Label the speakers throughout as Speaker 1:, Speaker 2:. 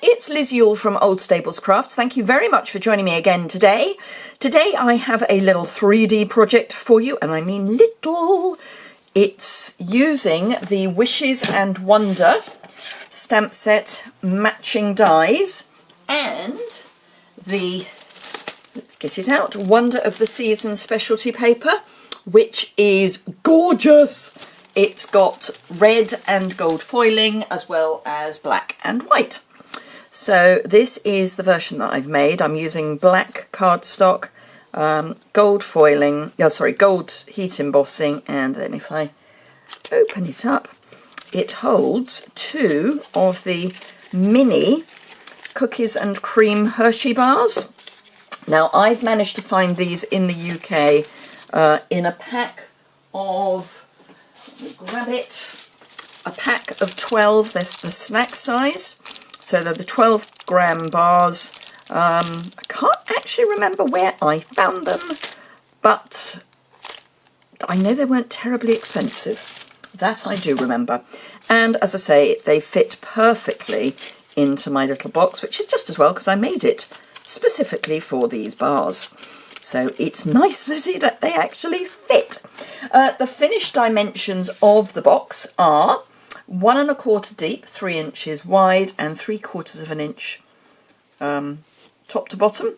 Speaker 1: it's Liz Yuille from Old Stables Crafts. Thank you very much for joining me again today. Today I have a little 3D project for you, and I mean little. It's using the Wishes and Wonder stamp set matching dies and the, let's get it out, Wonder of the Season specialty paper, which is gorgeous. It's got red and gold foiling as well as black and white. So this is the version that I've made. I'm using black cardstock, gold foiling, gold heat embossing, and then if I open it up, it holds 2 of the mini cookies and cream Hershey bars. Now I've managed to find these in the UK in a pack of, let me grab it, a pack of 12, there's the snack size. So they're the 12-gram bars. I can't actually remember where I found them, but I know they weren't terribly expensive. That I do remember. And as I say, they fit perfectly into my little box, which is just as well because I made it specifically for these bars. So it's nice to see that they actually fit. The finished dimensions of the box are 1 1/4 deep, 3 inches wide, and 3/4 inch top to bottom.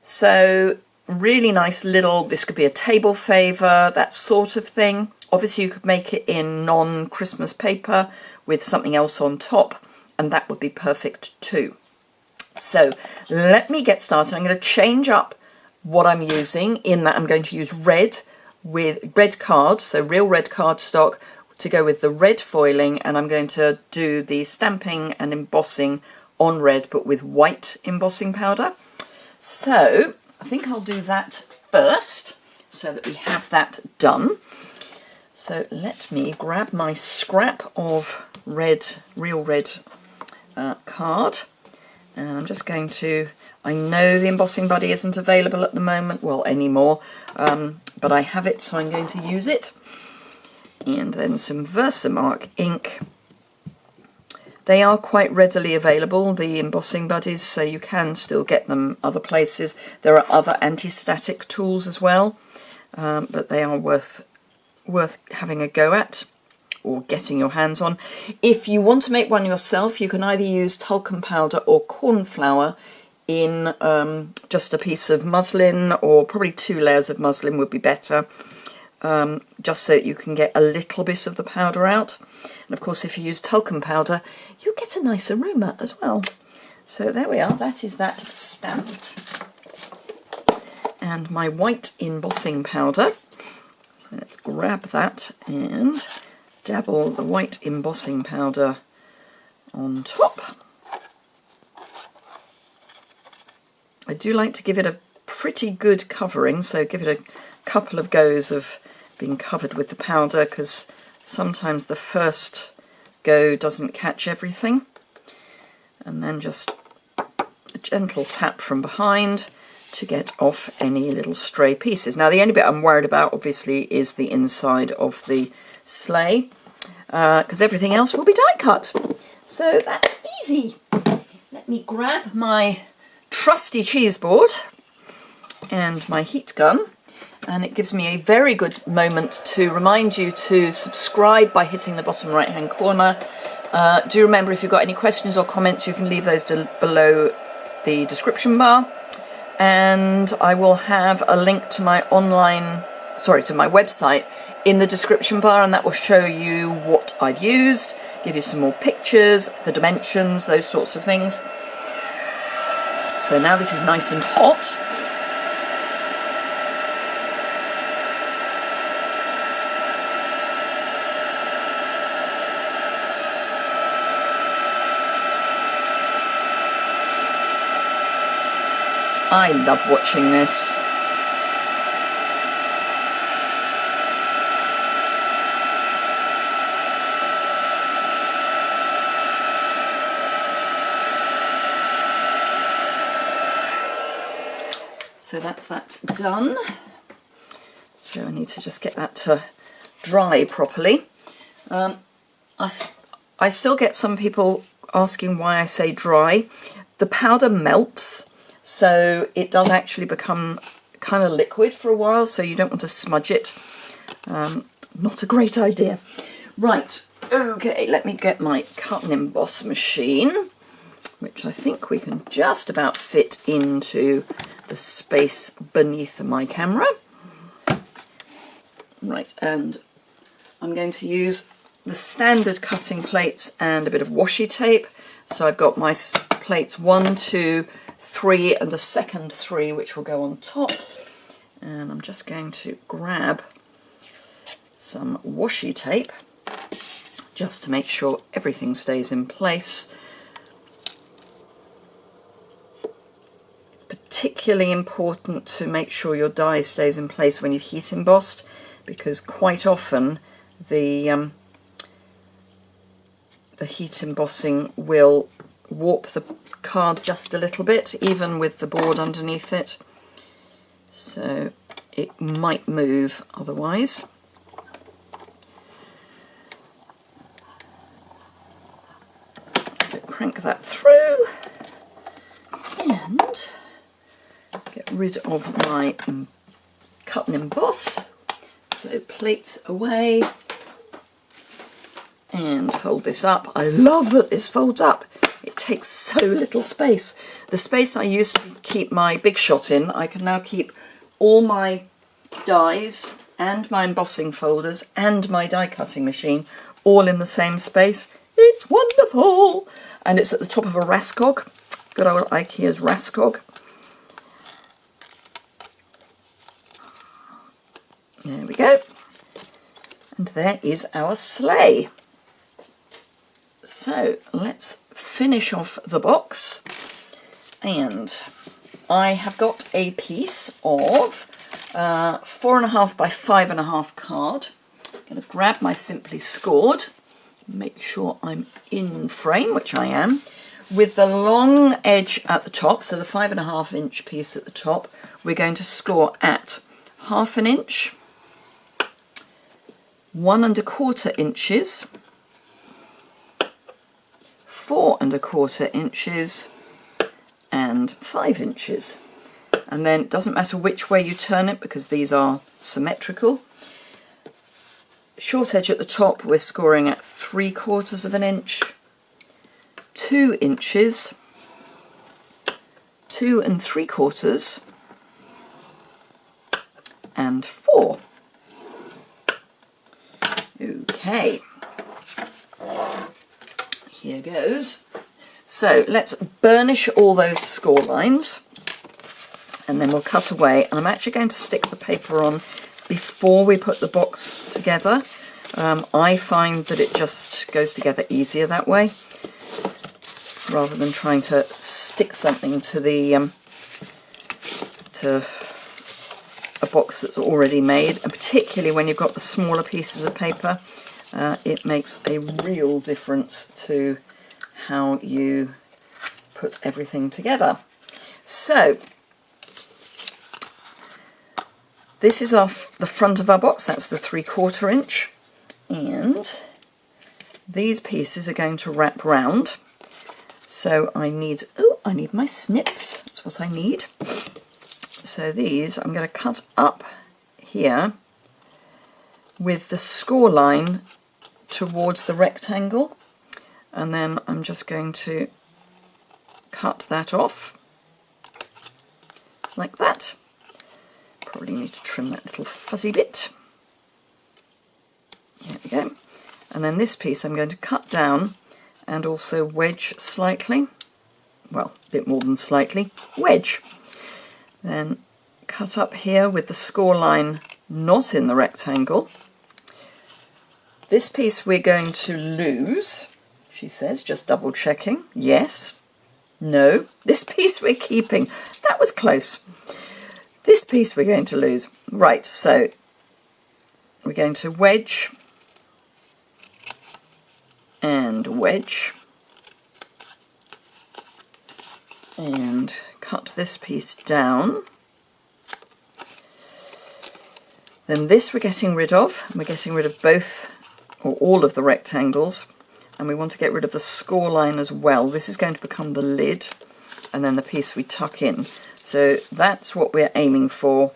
Speaker 1: So really nice little, this could be a table favour, that sort of thing. Obviously you could make it in non-Christmas paper with something else on top, and that would be perfect too. So let me get started. I'm going to change up what I'm using in that I'm going to use red with red cards, so real red cardstock, to go with the red foiling, and I'm going to do the stamping and embossing on red but with white embossing powder. So I think I'll do that first so that we have that done. So let me grab my scrap of red, real red card, and I'm just going to, I know the embossing buddy isn't available at the moment, well anymore, but I have it, so I'm going to use it. And then some Versamark ink. They are quite readily available, the embossing buddies, so you can still get them other places. There are other anti-static tools as well, but they are worth having a go at or getting your hands on. If you want to make one yourself, you can either use talcum powder or corn flour in just a piece of muslin, or probably 2 layers of muslin would be better. Just so that you can get a little bit of the powder out. And of course if you use talcum powder you get a nice aroma as well. So there we are, that is that stamped. And my white embossing powder. So let's grab that and dabble the white embossing powder on top. I do like to give it a pretty good covering, so give it a couple of goes of being covered with the powder, because sometimes the first go doesn't catch everything. And then just a gentle tap from behind to get off any little stray pieces. Now the only bit I'm worried about obviously is the inside of the sleigh, because everything else will be die cut. So that's easy. Let me grab my trusty cheese board and my heat gun. And it gives me a very good moment to remind you to subscribe by hitting the bottom right hand corner. Do remember, if you've got any questions or comments, you can leave those below the description bar. And I will have a link to my to my website in the description bar, and that will show you what I've used, give you some more pictures, the dimensions, those sorts of things. So now this is nice and hot. I love watching this. So that's that done. So I need to just get that to dry properly. I still get some people asking why I say dry, the powder melts, so it does actually become kind of liquid for a while, so you don't want to smudge it. Not a great idea. Right, okay, let me get my cut and emboss machine, which I think we can just about fit into the space beneath my camera. Right, and I'm going to use the standard cutting plates and a bit of washi tape. So I've got my plates 1, 2, 3 and a second 3 which will go on top. And I'm just going to grab some washi tape just to make sure everything stays in place. It's particularly important to make sure your die stays in place when you've heat embossed, because quite often the heat embossing will warp the card just a little bit, even with the board underneath it. So it might move otherwise. So crank that through and get rid of my cut and emboss. So plates away and fold this up. I love that this folds up. It takes so little space. The space I used to keep my Big Shot in, I can now keep all my dies and my embossing folders and my die cutting machine all in the same space. It's wonderful! And it's at the top of a Raskog, good old IKEA's Raskog. There we go. And there is our sleigh. So let's finish off the box. And I have got a piece of 4.5 by 5.5 card. I'm going to grab my Simply Scored, make sure I'm in frame, which I am, with the long edge at the top, so the 5.5 inch piece at the top, we're going to score at 1/2 inch, 1¼ inches, 4¼ inches, and 5 inches. And then it doesn't matter which way you turn it because these are symmetrical. Short edge at the top we're scoring at 3/4 inch, 2 inches, 2 3/4, and 4. Okay, here goes. So let's burnish all those score lines and then we'll cut away. And I'm actually going to stick the paper on before we put the box together. I find that it just goes together easier that way, rather than trying to stick something to the to a box that's already made, and particularly when you've got the smaller pieces of paper, it makes a real difference to how you put everything together. So this is the front of our box, that's the 3/4 inch, and these pieces are going to wrap round. So I need my snips, that's what I need. So these I'm going to cut up here with the score line towards the rectangle, and then I'm just going to cut that off like that. Probably need to trim that little fuzzy bit. There we go. And then this piece I'm going to cut down and also wedge slightly. Well, a bit more than slightly. Wedge. Then cut up here with the score line not in the rectangle. This piece we're going to lose, she says, just double checking. Yes. No. This piece we're keeping. That was close. This piece we're going to lose. Right, so we're going to wedge and wedge and cut this piece down. Then this we're getting rid of. We're getting rid of both or all of the rectangles. and we want to get rid of the score line as well. This is going to become the lid and then the piece we tuck in. So that's what we're aiming for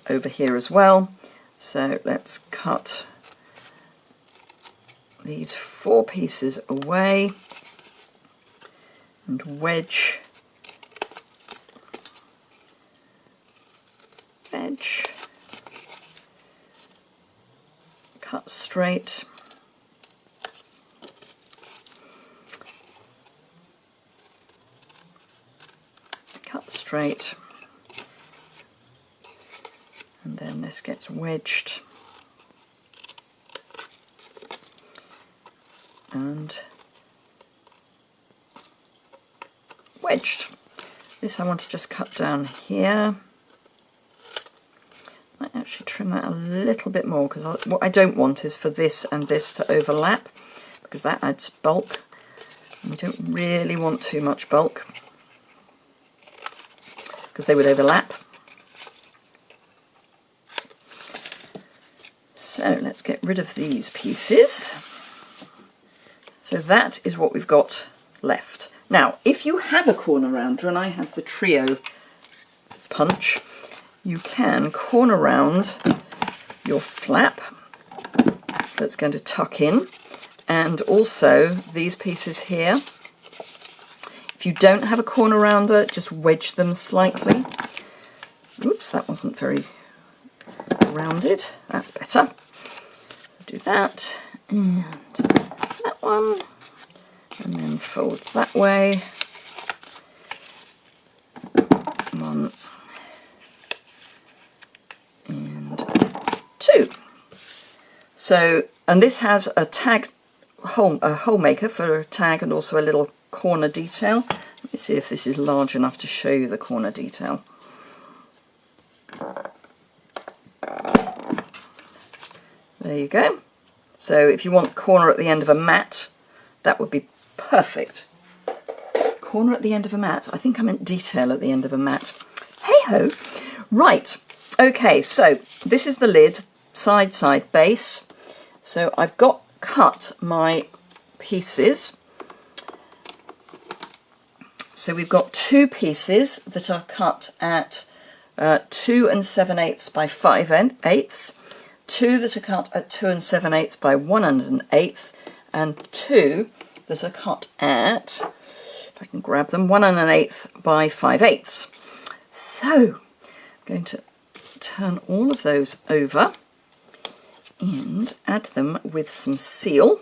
Speaker 1: over here as well. So let's cut these 4 pieces away and wedge, cut straight, cut straight, and then this gets wedged and wedged. This I want to just cut down here. I might actually trim that a little bit more, because what I don't want is for this and this to overlap, because that adds bulk. We don't really want too much bulk, because they would overlap. So let's get rid of these pieces. So that is what we've got left. Now, if you have a corner rounder, and I have the trio punch, you can corner round your flap that's going to tuck in, and also these pieces here. If you don't have a corner rounder, just wedge them slightly. Oops, that wasn't very rounded. That's better. Do that, and that one, and then fold that way. 1 and 2. So, and this has a tag hole maker for a tag, and also a little corner detail. Let me see if this is large enough to show you the corner detail. There you go. So if you want corner at the end of a mat, that would be perfect. Corner at the end of a mat. I think I meant detail at the end of a mat. Hey-ho. Right. Okay, so this is the lid, side base. So I've got cut my pieces. So we've got 2 pieces that are cut at 2 7/8 by 5/8, 2 that are cut at 2 7/8 by 1 1/8, and 2 that are cut at, if I can grab them, 1 1/8 by 5/8. So I'm going to turn all of those over and add them with some seal.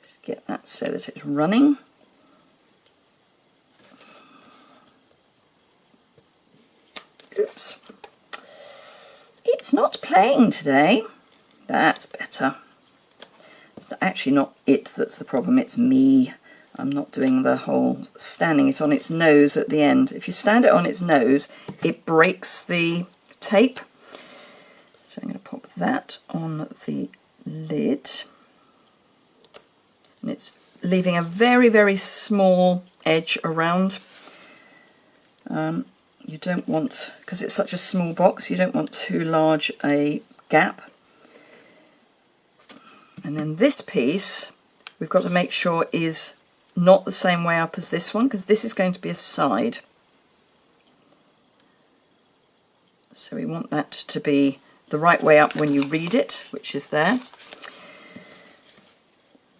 Speaker 1: Just get that so that it's running. Oops. It's not playing today. That's better. It's actually not it that's the problem, it's me. I'm not doing the whole standing it on its nose at the end. If you stand it on its nose, it breaks the tape. So I'm going to pop that on the lid. And it's leaving a very, very small edge around. You don't want, because it's such a small box, you don't want too large a gap. And then this piece, we've got to make sure is not the same way up as this one, because this is going to be a side. So we want that to be the right way up when you read it, which is there.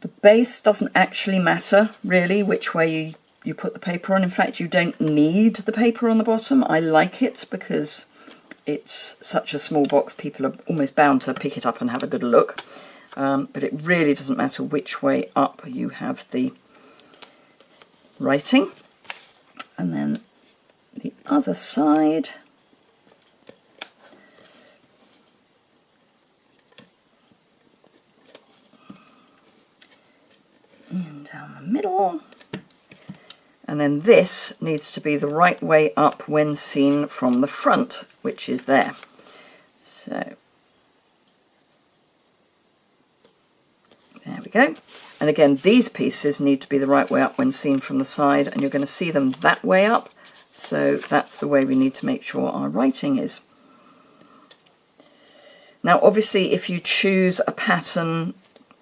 Speaker 1: The base doesn't actually matter, really, which way you put the paper on. In fact, you don't need the paper on the bottom. I like it because it's such a small box, people are almost bound to pick it up and have a good look. But it really doesn't matter which way up you have the writing. And then the other side. And down the middle. And then this needs to be the right way up when seen from the front, which is there. So there we go. And again, these pieces need to be the right way up when seen from the side, and you're going to see them that way up. So that's the way we need to make sure our writing is. Now obviously if you choose a pattern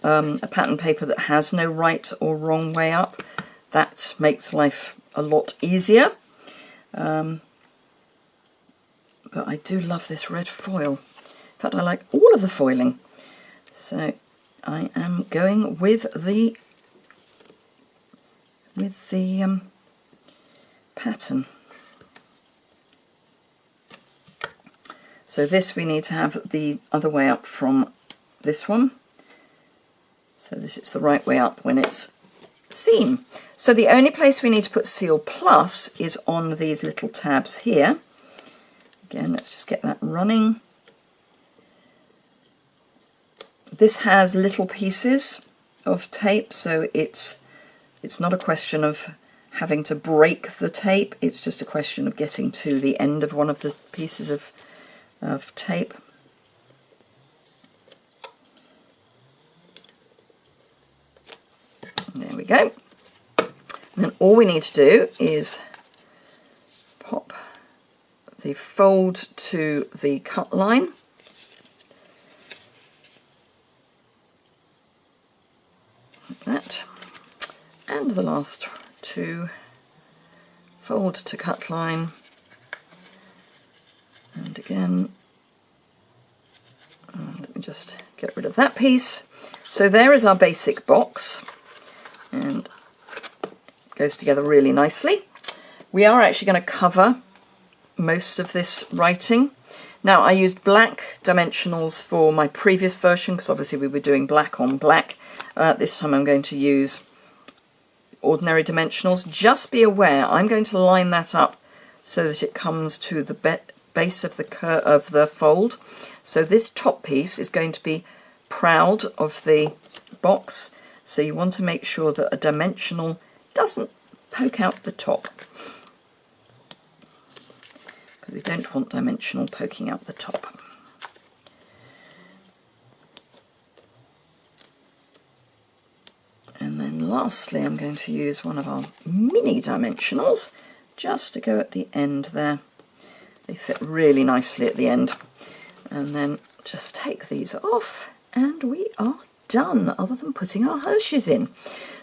Speaker 1: paper that has no right or wrong way up, that makes life a lot easier. But I do love this red foil. In fact, I like all of the foiling. So I am going with the pattern. So this we need to have the other way up from this one. So this is the right way up when it's seam. So the only place we need to put Seal Plus is on these little tabs here. Again, let's just get that running. This has little pieces of tape, so it's not a question of having to break the tape, it's just a question of getting to the end of one of the pieces of tape. There we go. And then all we need to do is pop the fold to the cut line. Like that. And the last two, fold to cut line. And again, let me just get rid of that piece. So there is our basic box, and it goes together really nicely. We are actually going to cover most of this writing. Now I used black dimensionals for my previous version because obviously we were doing black on black. This time I'm going to use ordinary dimensionals. Just be aware I'm going to line that up so that it comes to the base of the fold. So this top piece is going to be proud of the box, so you want to make sure that a dimensional doesn't poke out the top, because we don't want dimensional poking out the top. And then lastly I'm going to use one of our mini dimensionals just to go at the end there. They fit really nicely at the end. And then just take these off and we are done, other than putting our Hersheys in.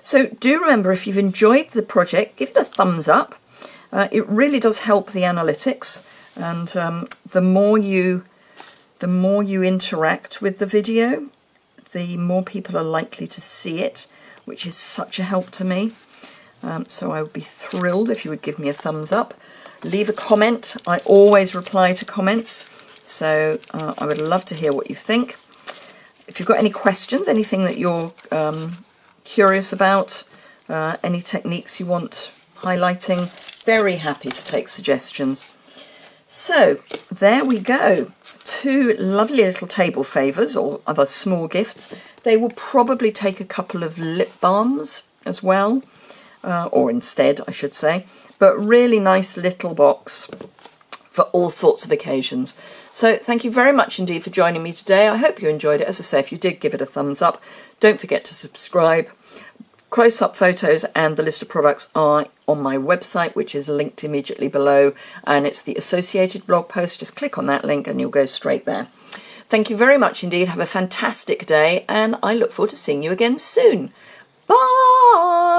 Speaker 1: So do remember, if you've enjoyed the project, give it a thumbs up. It really does help the analytics, and the more you interact with the video, the more people are likely to see it, which is such a help to me. So I would be thrilled if you would give me a thumbs up. Leave a comment. I always reply to comments, so I would love to hear what you think. If you've got any questions, anything that you're curious about, any techniques you want highlighting, very happy to take suggestions. So there we go. Two lovely little table favours or other small gifts. They will probably take a couple of lip balms as well, or instead I should say, but really nice little box for all sorts of occasions. So thank you very much indeed for joining me today. I hope you enjoyed it. As I say, if you did, give it a thumbs up. Don't forget to subscribe. Close-up photos and the list of products are on my website, which is linked immediately below, and it's the associated blog post. Just click on that link and you'll go straight there. Thank you very much indeed. Have a fantastic day, and I look forward to seeing you again soon. Bye!